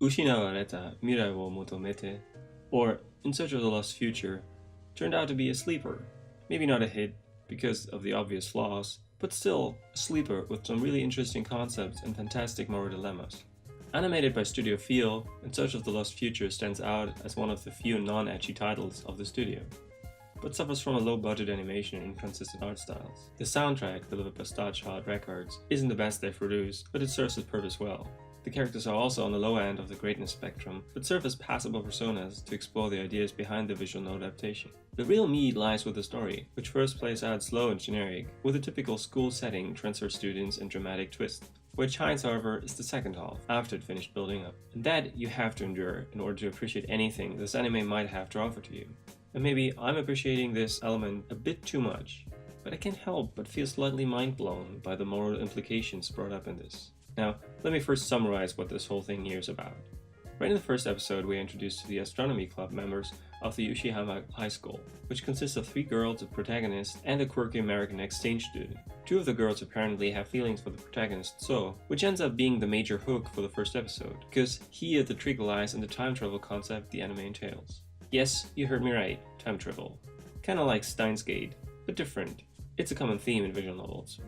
失われた未来を求めて, or In Search of the Lost Future, turned out to be a sleeper. Maybe not a hit because of the obvious flaws, but still a sleeper with some really interesting concepts and fantastic moral dilemmas. Animated by Studio Feel, In Search of the Lost Future stands out as one of the few non-ecchi titles of the studio, but suffers from a low-budget animation and inconsistent art styles. The soundtrack, delivered by Starchild Records, isn't the best they've produced, but it serves its purpose well. The characters are also on the low end of the greatness spectrum, but serve as passable personas to explore the ideas behind the visual novel adaptation. The real meat lies with the story, which first plays out slow and generic, with a typical school setting, transfer students, and dramatic twist. Where it shines, however, is the second half, after it finished building up. And that you have to endure in order to appreciate anything this anime might have to offer to you. And maybe I'm appreciating this element a bit too much, but I can't help but feel slightly mind-blown by the moral implications brought up in this. Now, let me first summarize what this whole thing here is about. Right in the first episode, we are introduced to the astronomy club members of the Yoshihama High School, which consists of 3 girls, a protagonist, and a quirky American exchange student. 2 of the girls apparently have feelings for the protagonist So, which ends up being the major hook for the first episode, because he is the trigger lies in the time travel concept the anime entails. Yes, you heard me right, time travel. Kinda like Steins Gate, but different. It's a common theme in visual novels.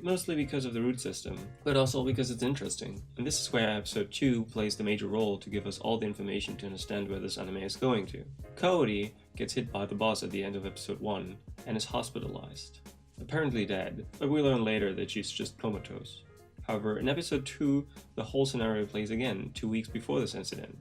Mostly because of the root system, but also because it's interesting. And this is where episode 2 plays the major role to give us all the information to understand where this anime is going to. Kaori gets hit by the boss at the end of episode 1 and is hospitalized. Apparently dead, but we learn later that she's just comatose. However, in episode 2, the whole scenario plays again, 2 weeks before this incident.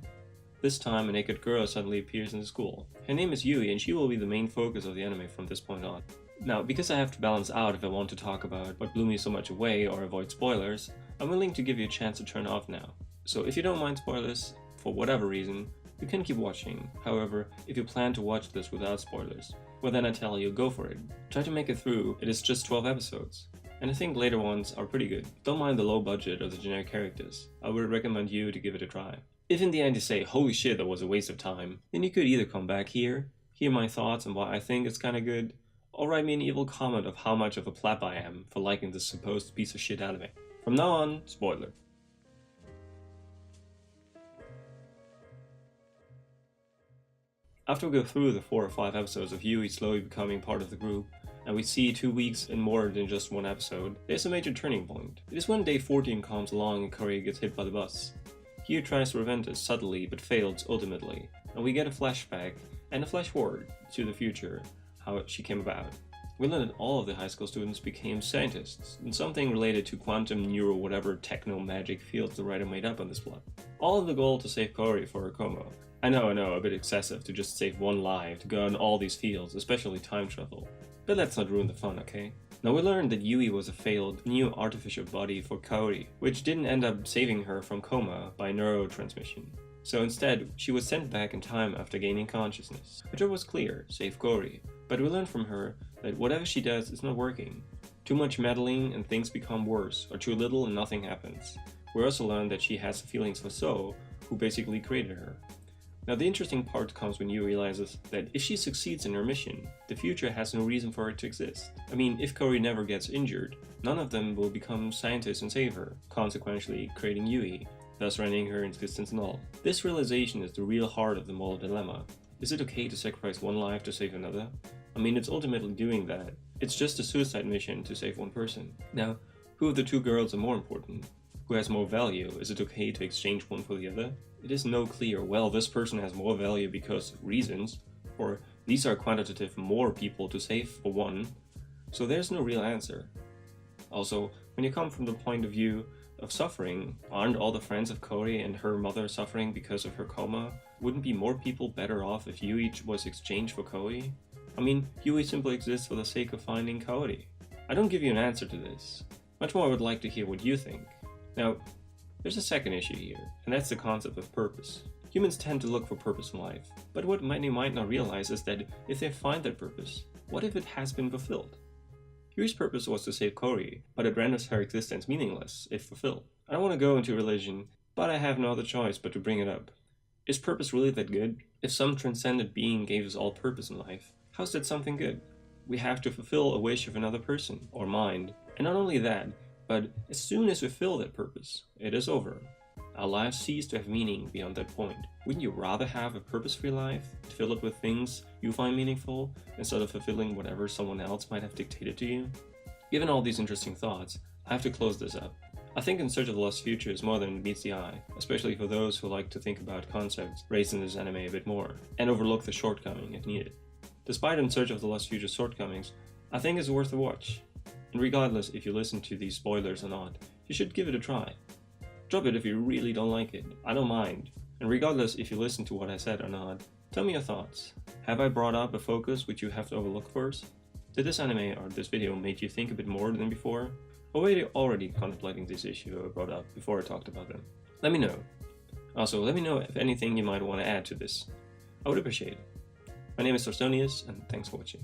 This time, a naked girl suddenly appears in the school. Her name is Yui, and she will be the main focus of the anime from this point on. Now, because I have to balance out if I want to talk about what blew me so much away or avoid spoilers, I'm willing to give you a chance to turn off now. So if you don't mind spoilers, for whatever reason, you can keep watching. However, if you plan to watch this without spoilers, well then I tell you, go for it. Try to make it through, it is just 12 episodes. And I think later ones are pretty good. Don't mind the low budget or the generic characters. I would recommend you to give it a try. If in the end you say, holy shit, that was a waste of time, then you could either come back here, hear my thoughts on why I think it's kinda good, or write me an evil comment of how much of a pleb I am for liking this supposed piece of shit anime. From now on, spoiler. After we go through the 4 or 5 episodes of Yui slowly becoming part of the group, and we see 2 weeks in more than just one episode, there's a major turning point. It is when day 14 comes along and Kaori gets hit by the bus. Yui tries to prevent it subtly but fails ultimately, and we get a flashback and a flash forward to the future, how she came about. We learned that all of the high school students became scientists, and something related to quantum, neuro, whatever techno-magic fields the writer made up on this plot. All of the goal to save Kaori for her coma. I know, a bit excessive to just save one life to go in all these fields, especially time travel. But let's not ruin the fun, okay? Now we learned that Yui was a failed new artificial body for Kaori, which didn't end up saving her from coma by neurotransmission. So instead, she was sent back in time after gaining consciousness. Her job was clear, save Kaori. But we learned from her that whatever she does is not working. Too much meddling and things become worse, or too little and nothing happens. We also learned that she has feelings for So, who basically created her. Now the interesting part comes when Yui realizes that if she succeeds in her mission, the future has no reason for it to exist. I mean, if Kaori never gets injured, none of them will become scientists and save her, consequently creating Yui, thus rendering her existence null. This realization is the real heart of the moral dilemma. Is it okay to sacrifice one life to save another? I mean, it's ultimately doing that. It's just a suicide mission to save one person. Now, who of the 2 girls are more important? Who has more value? Is it okay to exchange one for the other? It is no clear, well, this person has more value because reasons, or these are quantitative more people to save for one, so there's no real answer. Also, when you come from the point of view of suffering, aren't all the friends of Kaori and her mother suffering because of her coma? Wouldn't be more people better off if Yui was exchanged for Kaori? I mean, Yui simply exists for the sake of finding Kaori. I don't give you an answer to this. Much more I would like to hear what you think. Now, there's a second issue here, and that's the concept of purpose. Humans tend to look for purpose in life, but what many might not realize is that if they find that purpose, what if it has been fulfilled? Yui's purpose was to save Kaori, but it renders her existence meaningless if fulfilled. I don't want to go into religion, but I have no other choice but to bring it up. Is purpose really that good? If some transcendent being gave us all purpose in life, how's that something good? We have to fulfill a wish of another person, or mind. And not only that, but as soon as we fulfill that purpose, it is over. our lives cease to have meaning beyond that point. Wouldn't you rather have a purpose-free life, fill it with things you find meaningful, instead of fulfilling whatever someone else might have dictated to you? Given all these interesting thoughts, I have to close this up. I think In Search of the Lost Future is more than meets the eye, especially for those who like to think about concepts raised in this anime a bit more, and overlook the shortcoming if needed. Despite In Search of the Lost Future's shortcomings, I think it's worth a watch. And regardless if you listen to these spoilers or not, you should give it a try. Drop it if you really don't like it, I don't mind. And regardless if you listen to what I said or not, tell me your thoughts. Have I brought up a focus which you have to overlook first? Did this anime or this video make you think a bit more than before? Or were you already contemplating this issue I brought up before I talked about them? Let me know. Also, let me know if anything you might want to add to this. I would appreciate it. My name is Torstonius, and thanks for watching.